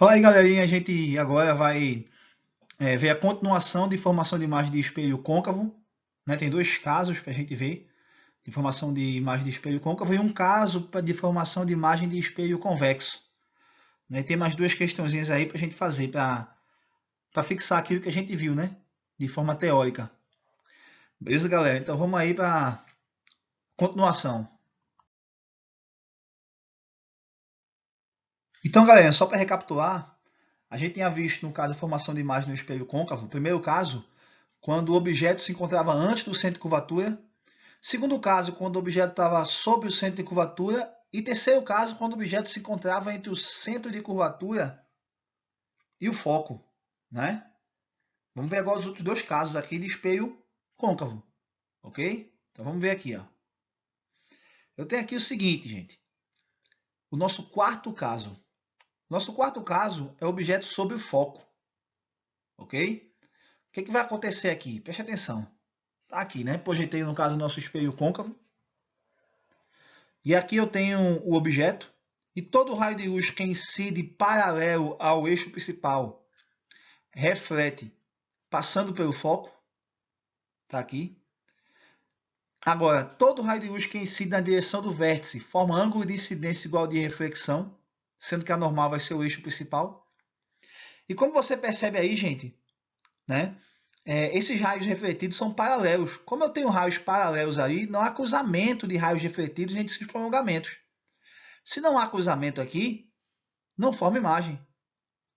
Fala aí, galerinha. A gente agora vai ver a continuação de formação de imagem de espelho côncavo. Né? Tem dois casos para a gente ver de formação de imagem de espelho côncavo e um caso de formação de imagem de espelho convexo. Né? Tem mais duas questõezinhas aí para a gente fazer para fixar aquilo que a gente viu, né? De forma teórica. Beleza, galera? Então vamos aí para continuação. Então, galera, só para recapitular, a gente tinha visto no caso a formação de imagem no espelho côncavo. Primeiro caso, quando o objeto se encontrava antes do centro de curvatura. Segundo caso, quando o objeto estava sobre o centro de curvatura. E terceiro caso, quando o objeto se encontrava entre o centro de curvatura e o foco. Né? Vamos ver agora os outros dois casos aqui de espelho côncavo. Ok? Então vamos ver aqui. Ó. Eu tenho aqui o seguinte, gente. O nosso quarto caso. Nosso quarto caso é o objeto sobre o foco. Ok? O que vai acontecer aqui? Preste atenção. Tá aqui, né? Projetei, no caso, o nosso espelho côncavo. E aqui eu tenho o objeto. E todo raio de luz que incide paralelo ao eixo principal reflete passando pelo foco. Tá aqui. Agora, todo raio de luz que incide na direção do vértice forma ângulo de incidência igual de reflexão, sendo que a normal vai ser o eixo principal. E como você percebe aí, gente, né? Esses raios refletidos são paralelos. Como eu tenho raios paralelos aí, não há cruzamento de raios refletidos entre esses prolongamentos. Se não há cruzamento aqui, não forma imagem.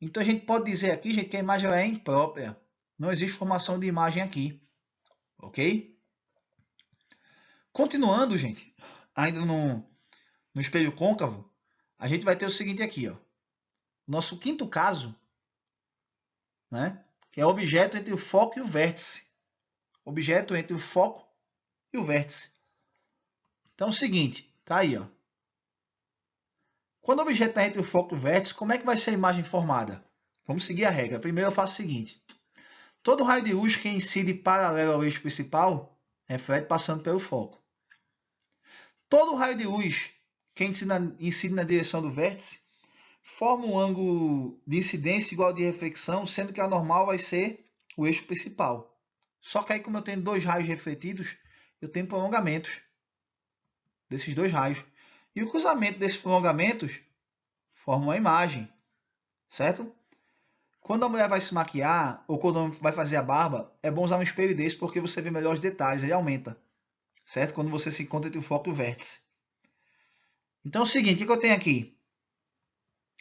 Então a gente pode dizer aqui, gente, que a imagem é imprópria. Não existe formação de imagem aqui. Ok? Continuando, gente, ainda no espelho côncavo, a gente vai ter o seguinte aqui, ó. Nosso quinto caso, né? Que é o objeto entre o foco e o vértice. Objeto entre o foco e o vértice. Então é o seguinte, tá aí, ó. Quando o objeto está entre o foco e o vértice, como é que vai ser a imagem formada? Vamos seguir a regra. Primeiro eu faço o seguinte. Todo raio de luz que incide paralelo ao eixo principal reflete passando pelo foco. Todo raio de luz que incide na direção do vértice forma um ângulo de incidência igual de reflexão, sendo que a normal vai ser o eixo principal. Só que aí, como eu tenho dois raios refletidos, eu tenho prolongamentos desses dois raios. E o cruzamento desses prolongamentos forma uma imagem, certo? Quando a mulher vai se maquiar ou quando vai fazer a barba, é bom usar um espelho desse porque você vê melhores detalhes, ele aumenta, certo? Quando você se encontra entre o foco e o vértice. Então é o seguinte, o que eu tenho aqui?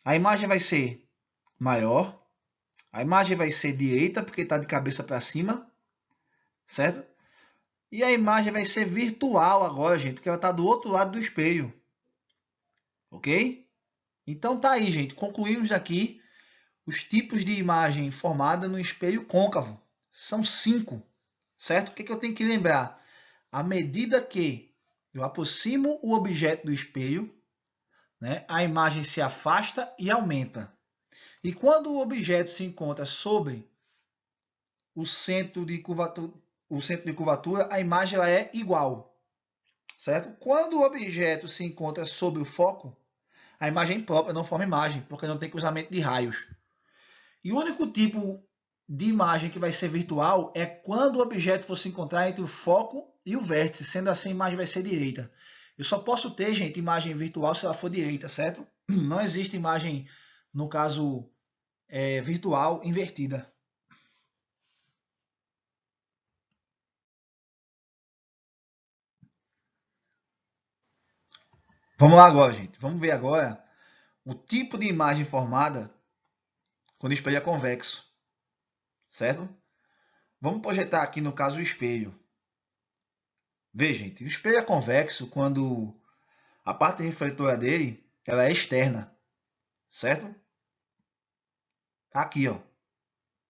A imagem vai ser maior, a imagem vai ser direita porque está de cabeça para cima, certo? E a imagem vai ser virtual agora, gente, porque ela está do outro lado do espelho, ok? Então tá aí, gente, concluímos aqui os tipos de imagem formada no espelho côncavo. São 5, certo? O que eu tenho que lembrar? À medida que eu aproximo o objeto do espelho, né, a imagem se afasta e aumenta. E quando o objeto se encontra sobre o centro de curvatura, a imagem ela é igual, certo? Quando o objeto se encontra sobre o foco, a imagem própria não forma imagem, porque não tem cruzamento de raios. E o único tipo de imagem que vai ser virtual é quando o objeto for se encontrar entre o foco e o vértice, sendo assim a imagem vai ser direita. Eu só posso ter, gente, imagem virtual se ela for direita, certo? Não existe imagem, no caso, virtual invertida. Vamos lá agora, gente. Vamos ver agora o tipo de imagem formada quando o espelho é convexo, certo? Vamos projetar aqui, no caso, o espelho. Veja, gente, o espelho é convexo quando a parte refletora dele ela é externa, certo? Tá aqui, ó.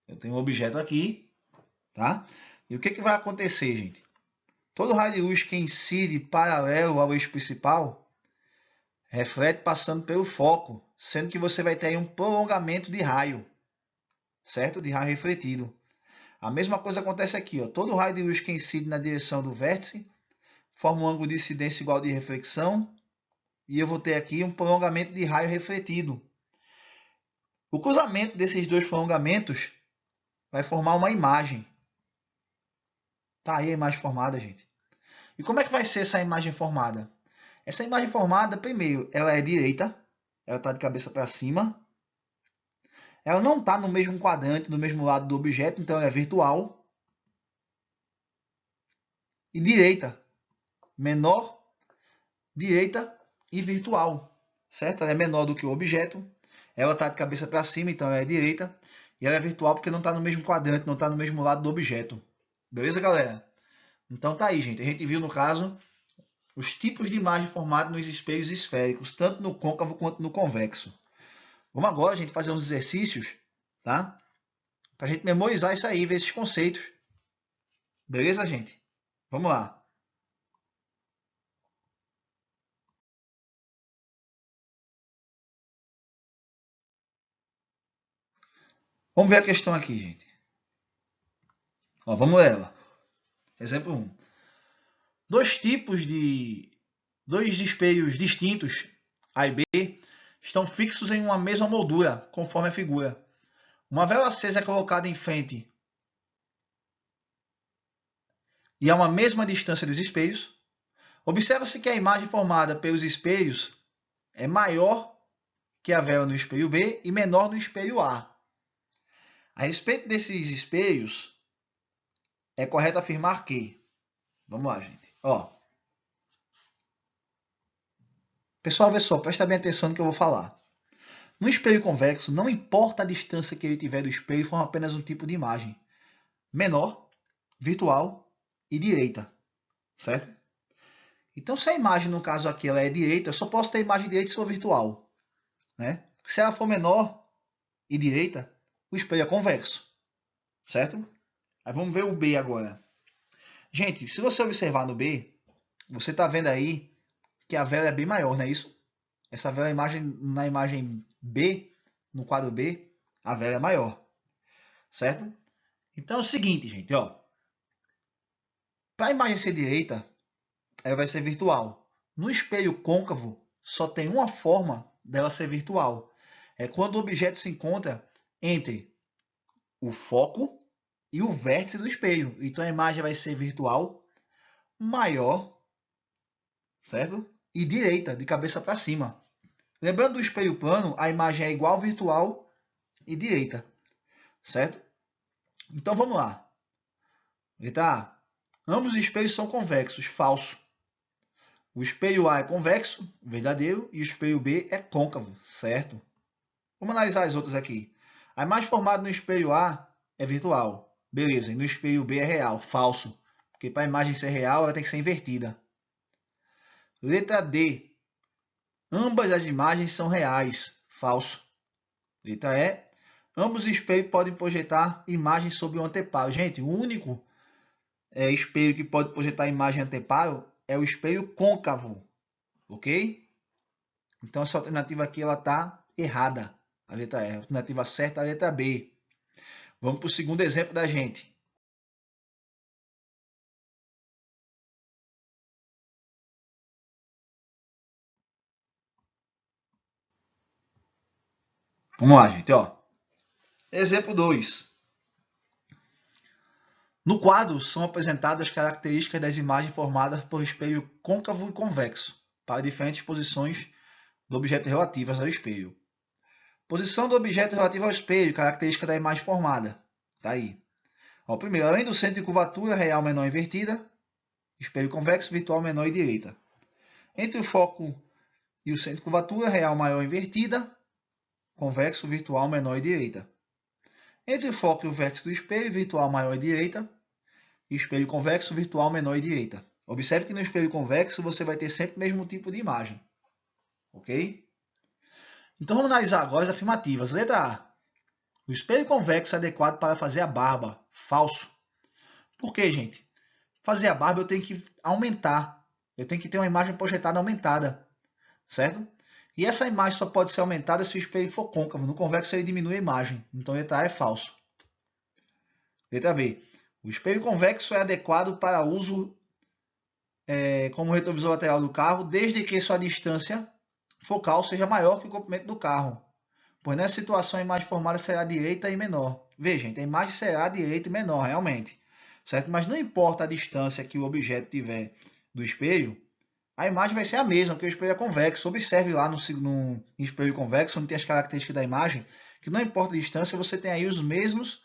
Eu tenho um objeto aqui, tá? E o que vai acontecer, gente? Todo raio de luz que incide paralelo ao eixo principal reflete passando pelo foco, sendo que você vai ter aí um prolongamento de raio, certo? De raio refletido. A mesma coisa acontece aqui, ó. Todo raio de luz que incide na direção do vértice forma um ângulo de incidência igual de reflexão, e eu vou ter aqui um prolongamento de raio refletido. O cruzamento desses dois prolongamentos vai formar uma imagem. Tá aí a imagem formada, gente. E como é que vai ser essa imagem formada? Essa imagem formada, primeiro, ela é direita, ela está de cabeça para cima. Ela não está no mesmo quadrante, no mesmo lado do objeto, então ela é virtual. E direita, menor, direita e virtual, certo? Ela é menor do que o objeto, ela está de cabeça para cima, então ela é direita. E ela é virtual porque não está no mesmo quadrante, não está no mesmo lado do objeto. Beleza, galera? Então tá aí, gente. A gente viu, no caso, os tipos de imagem formadas nos espelhos esféricos, tanto no côncavo quanto no convexo. Vamos agora, gente, fazer uns exercícios, tá? Para a gente memorizar isso aí, ver esses conceitos. Beleza, gente? Vamos lá. Vamos ver a questão aqui, gente. Ó, vamos ler ela. Exemplo 1. Dois espelhos distintos, A e B, estão fixos em uma mesma moldura, conforme a figura. Uma vela acesa é colocada em frente e a uma mesma distância dos espelhos. Observa-se que a imagem formada pelos espelhos é maior que a vela no espelho B e menor no espelho A. A respeito desses espelhos, é correto afirmar que... Vamos lá, gente. Ó, pessoal, vê só, presta bem atenção no que eu vou falar. No espelho convexo, não importa a distância que ele tiver do espelho, forma apenas um tipo de imagem. Menor, virtual e direita, certo? Então, se a imagem, no caso aqui, ela é direita, eu só posso ter imagem direita se for virtual, né? Se ela for menor e direita, o espelho é convexo, certo? Aí vamos ver o B agora. Gente, se você observar no B, você está vendo aí que a vela é bem maior, não é isso? Essa vela, na imagem B, no quadro B, a vela é maior, certo? Então é o seguinte, gente, ó. Para a imagem ser direita, ela vai ser virtual. No espelho côncavo, só tem uma forma dela ser virtual. É quando o objeto se encontra entre o foco e o vértice do espelho. Então a imagem vai ser virtual, maior, certo? E direita, de cabeça para cima. Lembrando do espelho plano, a imagem é igual virtual e direita, certo? Então vamos lá. Letra A. Ambos os espelhos são convexos, falso. O espelho A é convexo, verdadeiro, e o espelho B é côncavo, certo? Vamos analisar as outras aqui. A imagem formada no espelho A é virtual, beleza, e no espelho B é real, falso, porque para a imagem ser real ela tem que ser invertida. Letra D. Ambas as imagens são reais, falso. Letra E. Ambos os espelhos podem projetar imagens sobre o anteparo. Gente, o único espelho que pode projetar imagem anteparo é o espelho côncavo, ok? Então essa alternativa aqui ela está errada, a letra E. A alternativa certa é a letra B. Vamos para o segundo exemplo da gente. Vamos lá, gente. Ó. Exemplo 2. No quadro são apresentadas as características das imagens formadas por espelho côncavo e convexo, para diferentes posições do objeto relativas ao espelho. Posição do objeto relativo ao espelho, característica da imagem formada. Tá aí. Ó, primeiro, além do centro de curvatura, real menor invertida, espelho convexo, virtual menor e direita. Entre o foco e o centro de curvatura, real maior invertida, convexo, virtual menor e direita. Entre o foco e o vértice do espelho, virtual maior e direita, espelho convexo, virtual menor e direita. Observe que no espelho convexo você vai ter sempre o mesmo tipo de imagem. Ok? Então vamos analisar agora as afirmativas. Letra A. O espelho convexo é adequado para fazer a barba. Falso. Por quê, gente? Fazer a barba eu tenho que aumentar. Eu tenho que ter uma imagem projetada aumentada. Certo? E essa imagem só pode ser aumentada se o espelho for côncavo. No convexo ele diminui a imagem. Então letra A é falso. Letra B. O espelho convexo é adequado para uso como retrovisor lateral do carro, desde que sua distância focal seja maior que o comprimento do carro. pois nessa situação a imagem formada será direita e menor. Veja, gente, a imagem será direita e menor, realmente. Certo? Mas não importa a distância que o objeto tiver do espelho, a imagem vai ser a mesma, porque o espelho é convexo. Observe lá no espelho convexo, onde tem as características da imagem, que não importa a distância, você tem aí as mesmas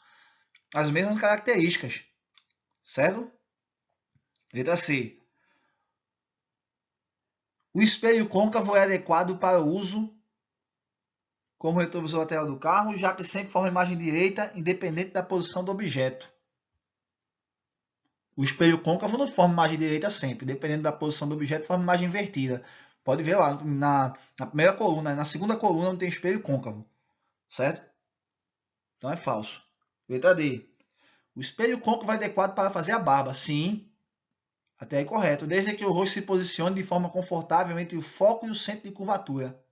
características. Certo? Letra C. O espelho côncavo é adequado para o uso como retrovisor lateral do carro, já que sempre forma imagem direita, independente da posição do objeto. O espelho côncavo não forma imagem direita sempre, dependendo da posição do objeto, forma imagem invertida. Pode ver lá na primeira coluna, na segunda coluna não tem espelho côncavo, certo? Então é falso. Letra D. O espelho côncavo é adequado para fazer a barba. Sim, até aí correto, desde que o rosto se posicione de forma confortável entre o foco e o centro de curvatura.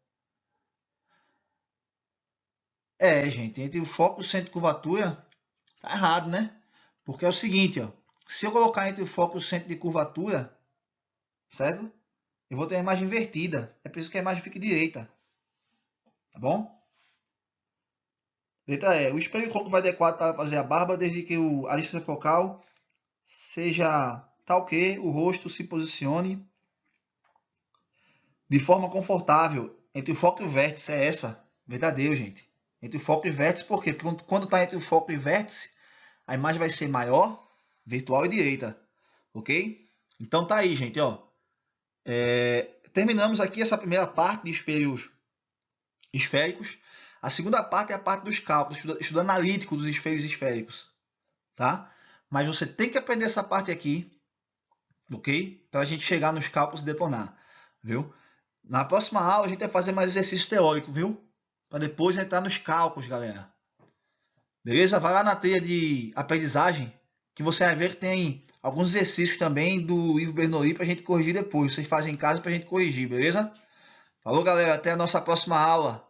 Gente, entre o foco e o centro de curvatura, tá errado, né? Porque é o seguinte, ó, se eu colocar entre o foco e o centro de curvatura, certo? Eu vou ter a imagem invertida. É preciso que a imagem fique direita. Tá bom? Letra E. O espelho côncavo vai adequado para fazer a barba, desde que a distância focal seja tal que o rosto se posicione de forma confortável entre o foco e o vértice. É essa. Verdadeiro, gente. Entre o foco e o vértice, por quê? Porque quando está entre o foco e o vértice, a imagem vai ser maior, virtual e direita. Ok? Então tá aí, gente. Ó. Terminamos aqui essa primeira parte de espelhos esféricos. A segunda parte é a parte dos cálculos, estudo analítico dos espelhos esféricos. Tá? Mas você tem que aprender essa parte aqui, ok? Para a gente chegar nos cálculos e detonar, viu? Na próxima aula a gente vai fazer mais exercício teórico, viu? Para depois entrar nos cálculos, galera. Beleza? Vai lá na trilha de aprendizagem, que você vai ver que tem alguns exercícios também do Ivo Bernoulli para a gente corrigir depois. Vocês fazem em casa para a gente corrigir, beleza? Falou, galera. Até a nossa próxima aula.